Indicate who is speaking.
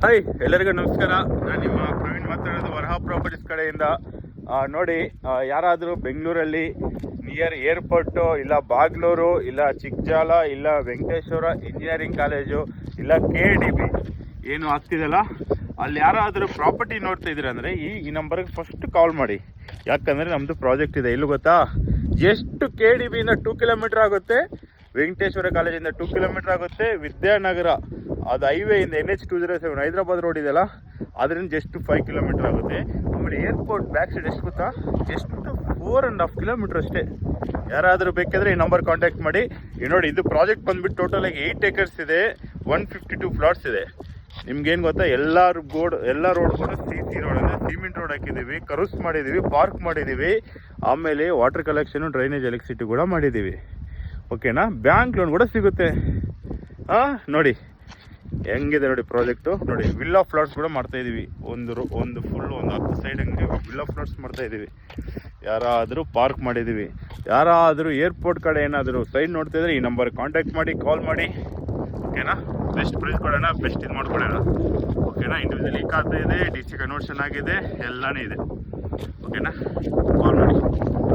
Speaker 1: Hi, ಎಲ್ಲರಿಗೂ ನಮಸ್ಕಾರ. ನಾನು ನಿಮ್ಮ ಪ್ರವೀಣ್ ಮಾತಾಡೋದು ವರಹ ಪ್ರಾಪರ್ಟೀಸ್ ಕಡೆಯಿಂದ. ನೋಡಿ, ಯಾರಾದರೂ ಬೆಂಗಳೂರಲ್ಲಿ ನಿಯರ್ ಏರ್ಪೋರ್ಟು, ಇಲ್ಲ ಬಾಗ್ಲೂರು, ಇಲ್ಲ ಚಿಕ್ಕಜಾಲ, ಇಲ್ಲ ವೆಂಕಟೇಶ್ವರ ಇಂಜಿನಿಯರಿಂಗ್ ಕಾಲೇಜು, ಇಲ್ಲ KDB ಏನು ಆಗ್ತಿದೆಯಲ್ಲ, ಅಲ್ಲಿ ಯಾರಾದರೂ ಪ್ರಾಪರ್ಟಿ ನೋಡ್ತಾ ಇದ್ದೀರ ಅಂದರೆ ಈ ನಂಬರ್ಗೆ ಫಸ್ಟ್ ಕಾಲ್ ಮಾಡಿ. ಯಾಕಂದರೆ ನಮ್ಮದು ಪ್ರಾಜೆಕ್ಟ್ ಇದೆ. ಇಲ್ಲಿ ಗೊತ್ತಾ, ಎಷ್ಟು KDBಯಿಂದ 2 ಕಿಲೋಮೀಟರ್ ಆಗುತ್ತೆ, ವೆಂಕಟೇಶ್ವರ ಕಾಲೇಜಿಂದ 2 ಕಿಲೋಮೀಟರ್ ಆಗುತ್ತೆ, ವಿದ್ಯಾನಗರ ಅದು ಹೈವೇಯಿಂದ NH207 ಹೈದ್ರಾಬಾದ್ ರೋಡ್ ಇದೆಯಲ್ಲ, ಅದರಿಂದ ಜಸ್ಟ್ 5 ಕಿಲೋಮೀಟರ್ ಆಗುತ್ತೆ. ಆಮೇಲೆ ಏರ್ಪೋರ್ಟ್ ಬ್ಯಾಕ್ ಸೈಡ್ ಎಷ್ಟು ಗೊತ್ತಾ, ಜಸ್ಟ್ 4.5 ಕಿಲೋಮೀಟರ್ ಅಷ್ಟೇ. ಯಾರಾದರೂ ಬೇಕಾದರೆ ಈ ನಂಬರ್ ಕಾಂಟ್ಯಾಕ್ಟ್ ಮಾಡಿ. ನೋಡಿ, ಇದು ಪ್ರಾಜೆಕ್ಟ್ ಬಂದುಬಿಟ್ಟು ಟೋಟಲಾಗಿ 8 acres ಇದೆ, 152 ಪ್ಲಾಟ್ಸ್ ಇದೆ. ನಿಮ್ಗೇನು ಗೊತ್ತಾ, ಎಲ್ಲ ರೋಡ್ ಕೂಡ CC ರೋಡ್ ಅಂದರೆ ಸಿಮೆಂಟ್ ರೋಡ್ ಹಾಕಿದ್ದೀವಿ, ಕರುಸ್ ಮಾಡಿದ್ದೀವಿ, ಪಾರ್ಕ್ ಮಾಡಿದ್ದೀವಿ, ಆಮೇಲೆ ವಾಟರ್ ಕಲೆಕ್ಷನು, ಡ್ರೈನೇಜ್, ಎಲೆಕ್ಟ್ರಿಸಿಟಿ ಕೂಡ ಮಾಡಿದ್ದೀವಿ. ಓಕೆನಾ? ಬ್ಯಾಂಕ್ ಲೋನ್ ಕೂಡ ಸಿಗುತ್ತೆ. ನೋಡಿ ಹೆಂಗಿದೆ ನೋಡಿ ಪ್ರಾಜೆಕ್ಟು. ನೋಡಿ, ವಿಲ್ಲಾ ಫ್ಲಾಟ್ಸ್ ಕೂಡ ಮಾಡ್ತಾಯಿದ್ದೀವಿ. ಒಂದು ಫುಲ್ 10 ಸೈಡ್ ಹಂಗೆ ವಿಲ್ಲಾ ಫ್ಲಾಟ್ಸ್ ಮಾಡ್ತಾಯಿದ್ದೀವಿ. ಯಾರಾದರೂ ಪಾರ್ಕ್ ಮಾಡಿದ್ದೀವಿ. ಯಾರಾದರೂ ಏರ್ಪೋರ್ಟ್ ಕಡೆ ಏನಾದರೂ ಸೈಡ್ ನೋಡ್ತಾ ಇದ್ರೆ ಈ ನಂಬರ್ ಕಾಂಟ್ಯಾಕ್ಟ್ ಮಾಡಿ, ಕಾಲ್ ಮಾಡಿ. ಓಕೆನಾ? ಬೆಸ್ಟ್ ಪ್ರೈಸ್ ಕೊಡೋಣ, ಬೆಸ್ಟ್ ಇದು ಮಾಡ್ಕೊಡೋಣ. ಓಕೆನಾ? ಇಂಡಿವಿಜುವಲಿ ಖಾತೆ ಇದೆ, DC ಕನ್ವರ್ಷನ್ ಆಗಿದೆ, ಎಲ್ಲನೇ ಇದೆ. ಓಕೆನಾ? ಕಾಲ್ ಮಾಡಿ.